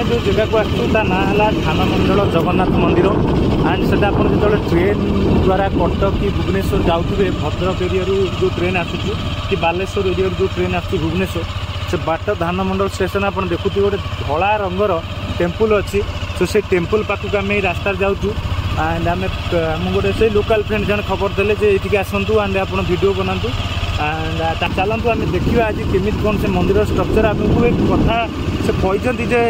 आम जो जगह को आसू ना है धानमंडल जगन्नाथ मंदिर एंड से आप जो ट्रेन द्वारा कटक कि भुवनेश्वर जाऊे भद्रक एरिया जो ट्रेन आसूँ कि बालेश्वर एरिया जो ट्रेन आसूँ भुवनेश्वर से बाट धानमंडल स्टेशन आप देखुए गोटे धला रंगर टेम्पल अच्छी सो से टेम्पल पाखक आम रास्तार जाऊँ एंड आम गोटे से लोकल फ्रेंड जन खबर देले जे ये आसतु एंड आप वीडियो बनातु एंड चलतु आम देखा आज केमी कौन से मंदिर स्ट्रक्चर आमको एक कथा से कहते जे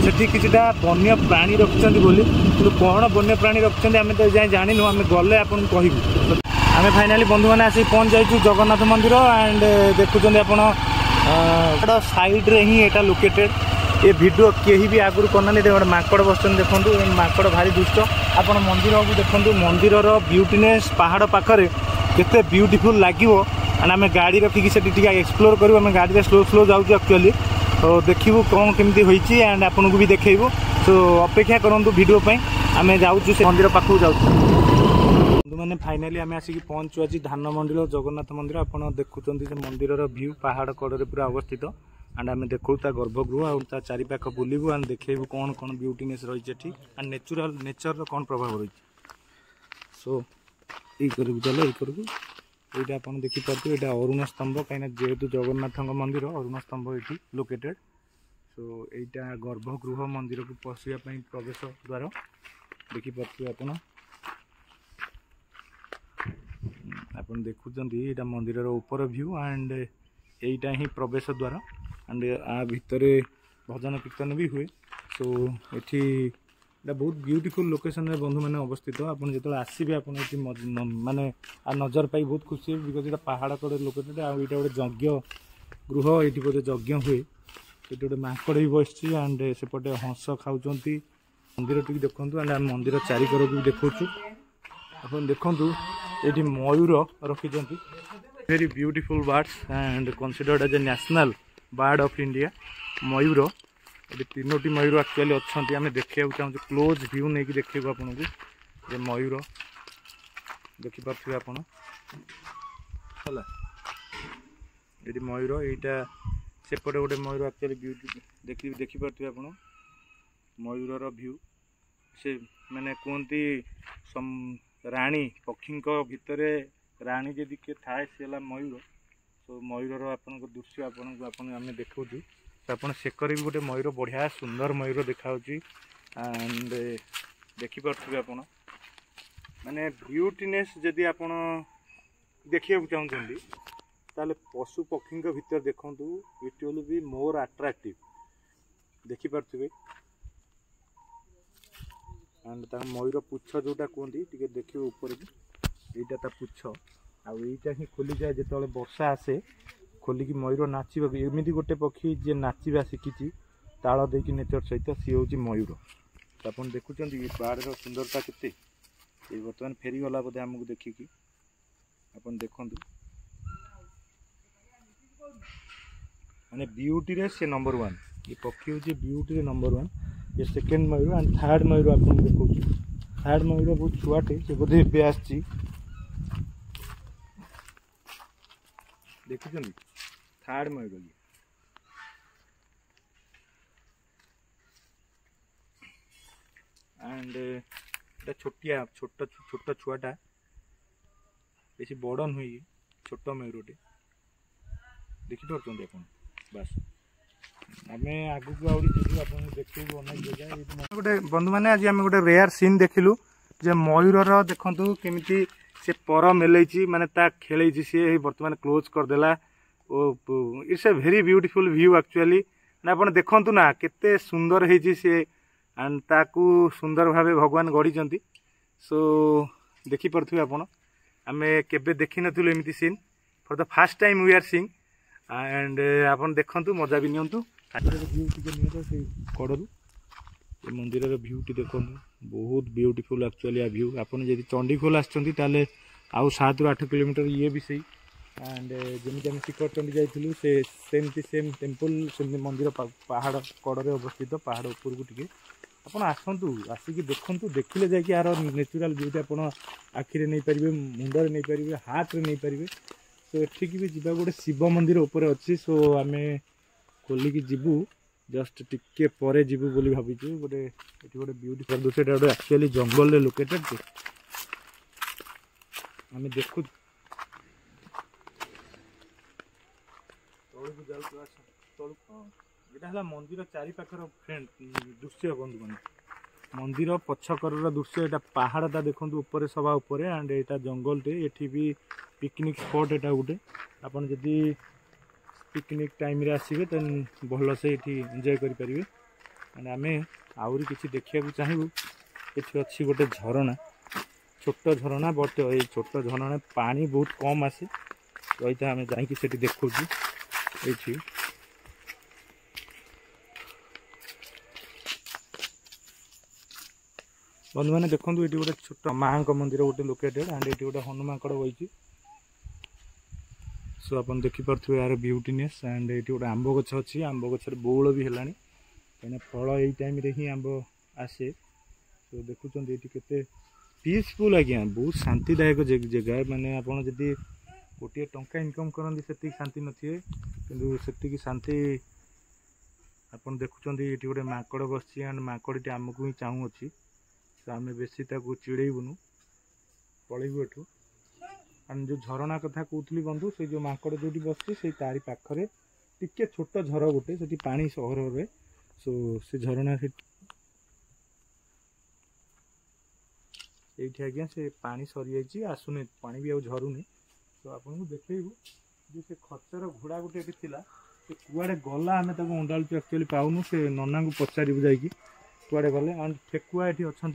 सेठी किछिटा वन्य प्राणी रखिंट बोली कि कौन वन्य प्राणी रखिंट आम तो जाए जानु आम गले आपन कहबू आम फाइनाली बंधु मैंने आसिक पहुँच जाइए जगन्नाथ मंदिर एंड देखुं आप साइड्रे ही यहाँ लोकेटेड ये वीडियो कहीं भी आगुरी करना गोटे माकड़ बस देखूँ माकड़ भारी दुष्ट आप मंदिर को देखूँ मंदिर ब्यूटीनेस पहाड़ पाखे केते ब्यूटीफुल लगे एंड आम गाड़ी रखिकी से एक्सप्लोर करूँ आम गाड़ी स्लो स्लो जाऊँ एक्चुअली तो देखू कौन केमती होती एंड आपको भी देखू सो अपेक्षा करूँ वीडियो आम जाऊँ से मंदिर पाखक जाऊँ मैंने फाइनाली आम आसिक पहुँचु आज धानमंडल जगन्नाथ मंदिर आप देखुं मंदिर व्यू पहाड़ कड़े पूरा अवस्थित एंड आम देखू गर्भगृह और चारिपाख बुलू एंड देखू कौन कौन ब्यूटीनेस रही एंड नेचर कौन प्रभाव रही सो ये चलो ये आप देखिपे ये अरुण स्तंभ कहीं जेहेतु जगन्नाथ मंदिर अरुण स्तंभ ये लोकेटेड सो यहाँ गर्भगृह मंदिर को पशियापी प्रवेश द्वार देखिपे आप देखुं मंदिर ऊपर व्यू एंड यहीटा ही प्रवेश द्वार एंड आ भितर भजन कीर्तन भी हुए सो ये बहुत ब्यूटीफुल लोकेशन रे बंधु मैंने अवस्थित आप जो आसबे आप माने आ नजर पाई बहुत खुशी बिकज ये पहाड़ कड़े लोकेटेड आ गोटे यज्ञ गृह ये बोधे यज्ञ हुए ये गोटे माकड़ भी बस एंड सेपटे हंस खाऊँ मंदिर टी देखूँ एंड आम मंदिर चारिकर भी देखु आप देखूँ ये मयूर रखिंट very beautiful birds and considered as a national bird of India मयूर ये तीनोटी मयूर एक्चुअली अच्छा आम देखा चाहूँ क्लोज व्यू नहीं कि देखो आपन को ये मयूर देखिपे आप ये मयूर यहाँ सेपटे गोटे मयूर एक्चुअली ब्यूटी देखिपे आप मयूर व्यू से मैंने कहती राणी पक्षी भितर राणी जदि किए थाए सी है मयूर तो मयूर आपन दृश्य आम देखा आप सेकर भी गोटे मयूर बढ़िया सुंदर मयूर देखा एंड देखिपे आप माने ब्यूटीनेस जदि आप देखा चाहते ताले पशु पक्षी भितर देखूँ it will be more attractive देखिपे एंड मयूर पुछ जोटा कहती टे देखिए ऊपर यहाँ पुछ आईटा ही खोली जाए जो वर्षा आसे खोलिकी मयूर नाचवा एमती गोटे पक्षी जे नाचवा शिखी ताल देकी नेचर सहित सी हूँ मयूर तो आप देखुं बाहर सुंदरता के बर्तमान फेरीगला बोधे आमको देखिकी आप देखु माने ब्यूटी रे से नंबर 1 ये पक्षी हूँ ब्यूटी रे नंबर 1 ये सेकेंड मयूर एंड थर्ड मयूर आप देखो थर्ड मयूर बहुत छुआटे से बोधे ए आसी देखुं थर्ड मयूर ये एंड छोटिया छोट छोट छुआटा बेसी बड़ नुहे छोट मयूरटे देखिपे आप बस आम आगू देखू अनेक जगह गोटे बंधु मैंने आज आम गोटे रेयर सीन देखिलु जे मयूर देखु केमी से पर मेलैची माने ता खेलैची सी बर्तमान क्लोज करदेला it's a very beautiful view actually ना आप देखु ना केते सुंदर है सी एंड ताकू सुंदर भाव भगवान गढ़ी सो देखिपे आप आम केबे देखी नथिलु एमती scene for the first time we are seeing and आप देखु मजा भी नियंतु व्यू टी कड़ू ये मंदिर व्यू टी देखो बहुत ब्यूटीफुल एक्चुअली व्यू आपन जब चंडीखोल आसते आउ 7 ରୁ 8 किलोमीटर ये भी सही एंड जमी आम शिखर चंडी जाइलु से सेमती सेम टेम्पल सेमती मंदिर पहाड़ कड़े अवस्थित पहाड़ ऊपर को टी आप आसतु आसिक देखु देखिले जाकि यार नेचुरल ब्यूटी आप आखिरे नहीं पारे मुंडे नहीं पारे हाथ नहीं पारे सो एठिक भी जा गोटे शिव मंदिर ऊपर अच्छी सो आम खोलिकी जीवु जस्ट टिके परे जीवु बोली भाबिछु गोटे एठी गोटे ब्यूटीफुल दृश्य एटा गोटे एक्चुअली जंगल रे लोकेटेड छे आमे देखु तळु जाउ तो तळु एटा हला मंदिर चारि पाखर फ्रेंड दृश्य बंधु बने मंदिर पछकर दृश्य एटा पहाड़टा देखु ऊपर सभा ऊपर एंड एटा जंगल टे एठी भी पिकनिक स्पॉट एटा गोटे आपन जदी पिकनिक टाइम रे आसीबे त भल से एठी एंजॉय करि परिबे एंड आमे आउरी किछि देखिया को चाहिबु एठी अछि गोटे झरना छोट झरना बट ए छोट झरना पानी बहुत कम आसे रहिता आमे जाई कि सेठी देखु छी एठी बंधु मैंने देखो ये गोटे छोट माँ मंदिर गोटे लोकेटेड एंड ये गोटे हनुमाकड़ बही सो आप देखिपे यार ब्यूटीनेस एंड ये गोटे आंब गछ अच्छी आंब गचर बौल भी है कहीं फल यही टाइम रे ही आंब आसे सो देखुं ये केते पीसफुल आज्ञा बहुत शांतिदायक जगह माने आपड़ जदि गोटे टंका इनकम करती से शांति नथिए किंतु से शांति आपड़ देखुं ये गोटे माकड़ बस एंड माकड़ी आमको ही चाहू अच्छी तो आम बेसी चिड़ेबुनु पलैबू एठू एंड जो झरणा कथा कहती बंधु से जो माकड़ जो बस से तारी पाखरे टिके छोट झर गोटे से पानी सहर रहे सो से झरणा से आज्ञा से पानी सरी जाइए आसुनी पानी भी झरुनी तो आपको देखू जो से खचर घोड़ा गोटे थिला से कुआड़े गला आम अंडाल एक्चुअली पाऊनु से नना को पचारू जाकि कुआड़े गले एंड ठेकुआ ये अच्छा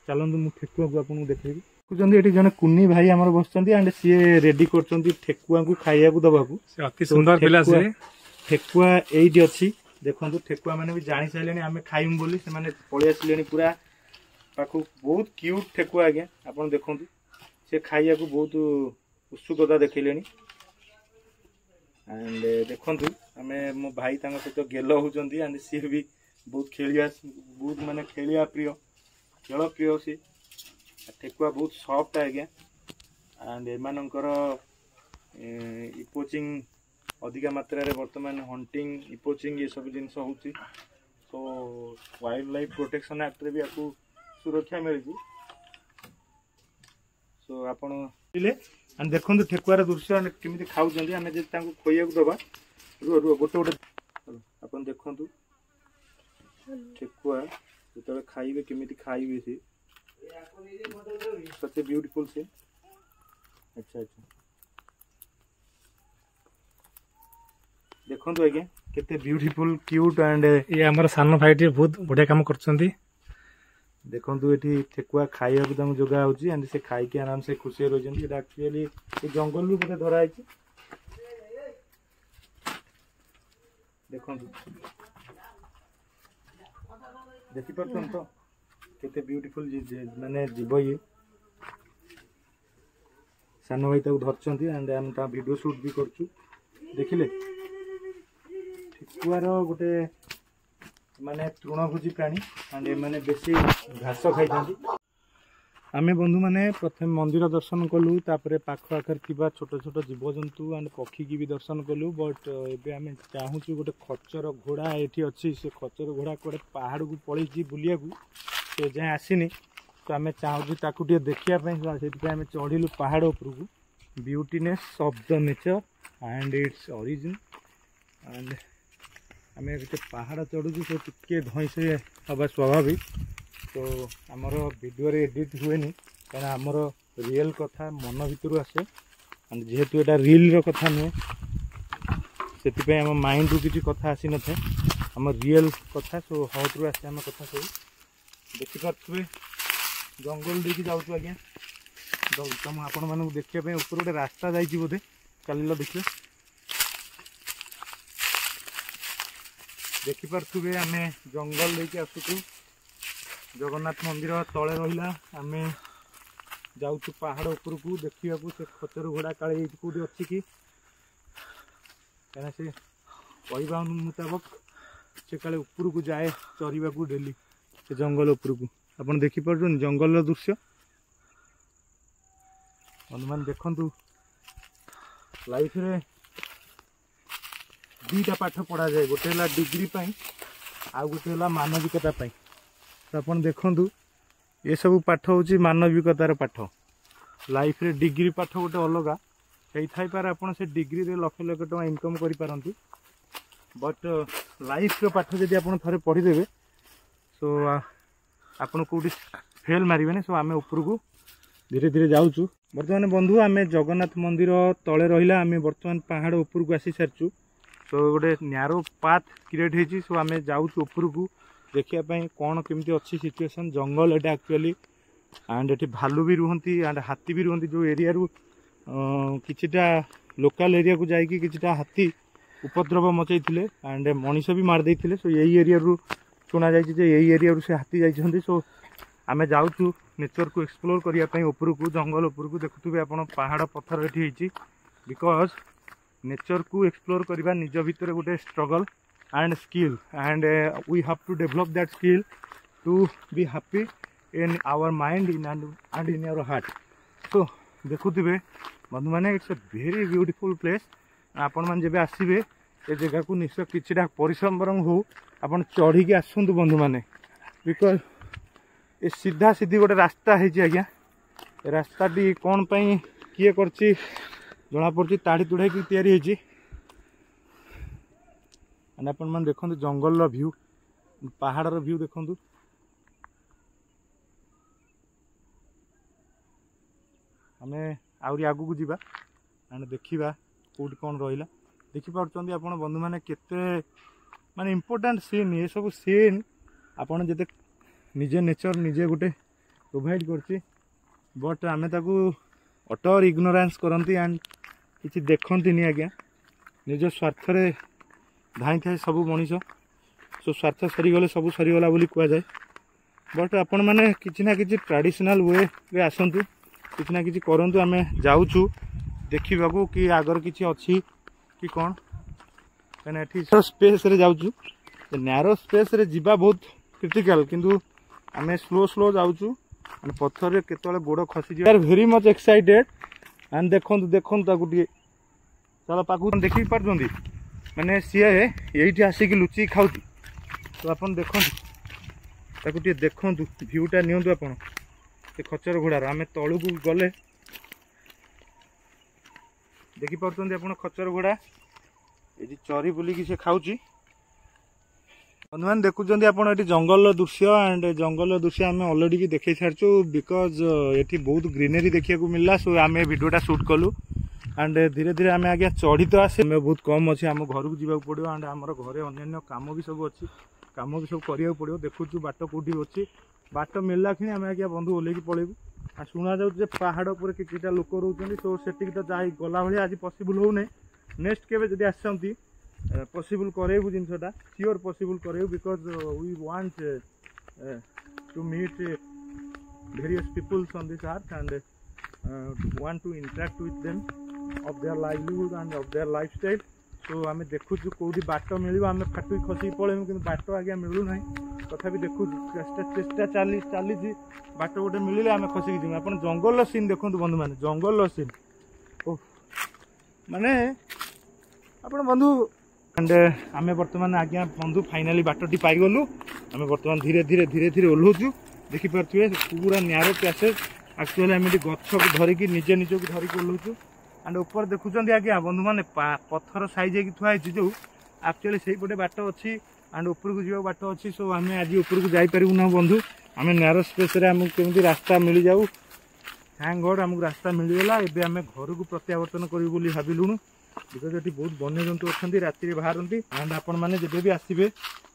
चलते मुझे ठेकुआ को आपको देखी देखुं ये जन कुनी भाई आम बस एंड सी रेडी कर ठेकुआ को खाइया दबाकू अति सुंदर पिला से ठेकुआ ये अच्छी देखो ठेकुआ मैंने भी जानी सारे आम खाइमु बोली से पलि आसिले पूरा पाखु बहुत क्यूट ठेकुआ आज्ञा आप देखु से खाइया को बहुत उत्सुकता देखले एंड देखु आम मो भाई सहित गेल होती एंड सी भी बहुत खेलिया बहुत माने खेलिया प्रिय खेल प्रिय सी ठेकुआ बहुत सॉफ्ट आज्ञा एंड एमानकर इपोचिंग अधिका मात्रा रे वर्तमान हंटिंग इपोचिंग ये सब जिनस होची सो वाइल्ड लाइफ प्रोटेक्शन एक्ट रे भी आपको सुरक्षा मिली सो आपण एंड देखो ठेकुआर दृश्य केमी खाऊँ आम जब खोया दबा रुह रुह गोटे गोटे आप देखु ठेकुआ जो खाइबे केमी खाइबे सी सच ए ब्यूटीफुल से अच्छा अच्छा देखो आज्ञा केते ब्यूटीफुल क्यूट एंड ये आमर सान भाई बहुत बढ़िया काम कर देखो ये ठेकुआ खाइबा को जोगा होची एंड से खाई आराम से खुशी रही एक्चुअली जंगल भी बोधे धरा देखो देखी पार्थ तो केते ब्यूटीफुल माने जीव ये सान भाई धरती एंड आम वीडियो शूट भी करछु देखिले ठेकुआर गोटे माने तृणभोजी प्राणी एंड एमाने बेसी घास खाई आमे बंधु माने प्रथम मंदिर दर्शन कलु तापरे पाख आखर थिबा छोट छोट जीवजंतु एंड पक्षी की भी दर्शन कलु बट एबे आमे चाहूछु गोटे खच्चर घोड़ा एठी अछि से खच्चर घोड़ा कोडे पहाड़ को पड़ी बुलिया को से जाए आसीनी तो आमे चाहूछु ताकू टे देखिया पई सेति आमे चढ़िलु पहाड़ ऊपर को beautiness of the nature and its origin and आमे गोटे पहाड़ चढ़ुछु से टिके धईसे हवा स्वाभाविक तो आमर वीडियो रे एडिट हुएनी कारण आमर रियल कथा मन भितर आसे एंड जेहेतु एटा रील कथा नुहे से आम माइंड रु किसी कथा आसी न था आम रियल कथा सो हाउट रु आसे आम कथा सब देखिपे जंगल देखी जाऊँ आज्ञा तुम आपण मानू देखिए ऊपर गोटे रास्ता जाइए बोधे चल देखिए देखिपे आम जंगल लेके आसुचु जगन्नाथ मंदिर तले रहा आम जाऊँ पहाड़ उपर को देखा से खचर घोड़ा काले कौटी अच्छी कि से कहवा मुताबक से काले उपर को जाए चरवा को डेली से जंगल उपर को आप देखिपुर जंगल दृश्य अनुमान देखु लाइफ रे दीटा पाठ पढ़ा जाए गोटे डिग्री आउ गोटे है मानविकता तो आप देखु ये सब पाठ हूँ मानविकतार पाठ लाइफ रे डिग्री पाठ गोटे अलग कई पारे आप से डिग्री रे लक्ष लक्ष टका इनकम करें बट लाइफ रो पाठ जब आप थे पढ़ीदेवे सो आपन कौटी फेल मारे सो आम उपरकू धीरे धीरे जाऊँ बर्तमान बंधु आम जगन्नाथ मंदिर तले रहा आम बर्तमान पहाड़ उपरकू आसी सारी सो गोटे न्यारो पाथ क्रिएट होती सो आम जाऊँ उपरकू देखापी कौन केमती अच्छी situation jungle Etah actually and ये भालू भी रुहती एंड हाथी भी रुहती जो एरिया किछिटा लोकल एरिया को जाइए किछिटा हाथी उपद्रव मचाई एंड मनीष भी मारदे सो यही एरिया शुणा यही एरिया से हाथी जाइए सो आम जाऊँ नेचर को एक्सप्लोर करने उपरकू जंगल उपरकू देखुवे आप पहाड़ पत्थर ये बिकज नेचर को एक्सप्लोर करवा निज भितर गोटे struggle and skill and we have to develop that skill to be happy in our mind and in our heart so देखुवे बंधु मैंने it's a very beautiful place आपण मैंने जब आसवे ये जगह को निश्चय किछिटा परिश्रम बरम हो आप चढ़ी की आसतु बंधु मैंने बिकज ये सीधा सीधी गोटे रास्ता है आज्ञा रास्ताटी कौन पाई किए करछि जना पड़ी ताड़ी तुड़ाई तैयारी होती आपण मैंने देखते जंगल व्यू पहाड़ व्यू देखु आम आहरी आगू को जीवा एंड देखा कौट कौन रहा देखिपुंट आप बंधु मैंने केते माने इम्पोर्टाट सीन ये सब सीन आपड़ जिते निजे नेचर निजे गोटे प्रोवाइड करछि बट आमे ताकू अटर इग्नोरेंस करती एंड किसी देखती आज्ञा निज स्वार्थ धाई थाए सब मनीष सो स्वार्थ सरीगले सब सरीगला बोली कह जाए बट आपण मैंने किसी ना किसी ट्रेडिशनल वे रे आसतु किसी ना किसी करूँ आम जाऊँ देखा कि आगर किसी अच्छी कि कौन कहीं स्पेस रे जाऊँ नैरो स्पेस रे जीवा बहुत क्रिटिकल किंतु आम स्लो स्लो जाऊँ पत्थर केतले गोड़ खसी आर वेरी मच एक्साइटेड एंड देखो गोटे चलो पाक देखी पार्टी मैंने सी ये आसिक लुचि खाऊ तो आप देखो देखु भ्यूटा नियंतु आप खचर घोड़ार आम तलू को गले देखिपुंट आप खचर घोड़ा ये चरी बुलिकी से खाऊँ बंधु मैंने देखुं आप जंगल दृश्य एंड जंगल दृश्य आम अलरेडी देखे सारी बिकज ये बहुत ग्रीनरी देखा मिलला सो आम भिडियोटा शूट कलु एंड धीरे धीरे आम आज्ञा चढ़ी तो आसे बहुत कम अच्छे आम घर को जावाक पड़ो एंड आम घरे अन्य कम भी सब अच्छी कम भी सब करा पड़ो देखु बाट कौटी अच्छी बाट मिलला कि आम आज्ञा बंधु ओल्ल पलैबू आ शुणा जाऊँ पहाड़ पर किटा लोक रोच सो से तो जा गला भाई आज पसिबल हो नेक्स्ट केवे जदि आसती पसिबल करेबू जिनसा सियोर पसिबल करेबू because we want to meet various peoples on this earth and want to interact with them of their livelihood and of their lifestyle so आम देखु कौटी बाट मिल आम फाटू खसी पलैबू कि बाट आज्ञा मिलूना तथा देखु चेष्टा चली बाट गोटे मिले आम खसिक जी आप जंगल सीन देखो बंधु मैंने जंगल सीन ओ माने आप बंधु एंड आम बर्तमान आज्ञा बंधु फाइनाली बाटटी पाईगलु आम बर्तमान धीरे धीरे धीरे धीरे ओह्लौचु देखिपे पूरा न्यारो पैसेज एक्चुअली आम गछ को धरिकी निजे निज को धरिकी ओह्लौचु एंड ऊपर देखुं आज्ञा बंधु मैंने पत्थर साइज थुआई जो एक्चुअली से पटे बाट अच्छी एंड ऊपर को जावा बाट अच्छी सो आम आज ऊपर को जापरू ना बंधु आम नैरो स्पेस आमको केमती रास्ता मिल जाऊ थैंक गॉड आमको रास्ता मिलगला एवं आम घर को प्रत्यावर्तन करूँ भाविलुणु बिकज ये बहुत वन्य जंतु अच्छा राति बाहरती एंड आपण मैंने जब भी आसवे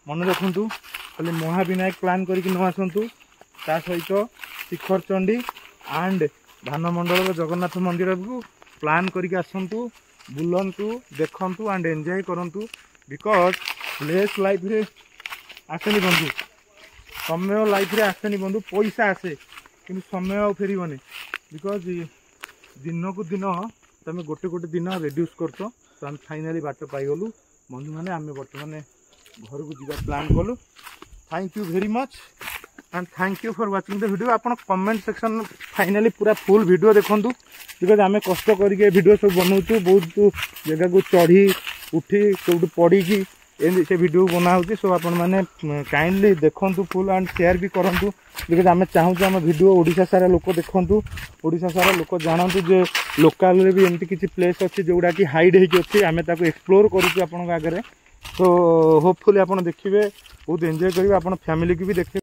मन रखु खाली महाविनायक प्लान करके न आसतु ता सहित शिखर चंडी एंड धानमंडल जगन्नाथ मंदिर को प्लान करके आसतु बुलंतु देखंतु एंड एंजॉय करंतु बिकज प्लेस लाइफ रे आसेनी बंधु समय लाइफ रे आसेनी बंधु पैसा आसे कि समय फेरबनी बिकज दिन को दिन तुम गोटे गोटे दिन रेड्यूस करत तो आम फाइनाली बाट पाईगलु बंधु मैंने आम बर्तमान घर को जीवा प्लान कलु thank you very much and thank you for watching the video आप कमेंट सेक्शन फाइनाली पूरा फुल वीडियो देखूँ बिकज आम कष्ट करके वीडियो सब बनाऊँ बहुत जगह को चढ़ी उठी कौट पड़ी एमती से वीडियो बना होती सो आपण मैंने काइंडली देखु फुल एंड शेयर भी करूँ बिकज आम चाहूँ आम वीडियो ओडिशा सारा लोक देखु ओडिशा सारा लोक जानतु जे लोकाल भी एमती किसी प्लेस अच्छी जोड़ा कि हाइड होती आम एक्सप्लोर करूँ आपण आगे तो होपफुली आप देखिए बहुत एंजॉय करेंगे आप फैमिली की भी देखिए।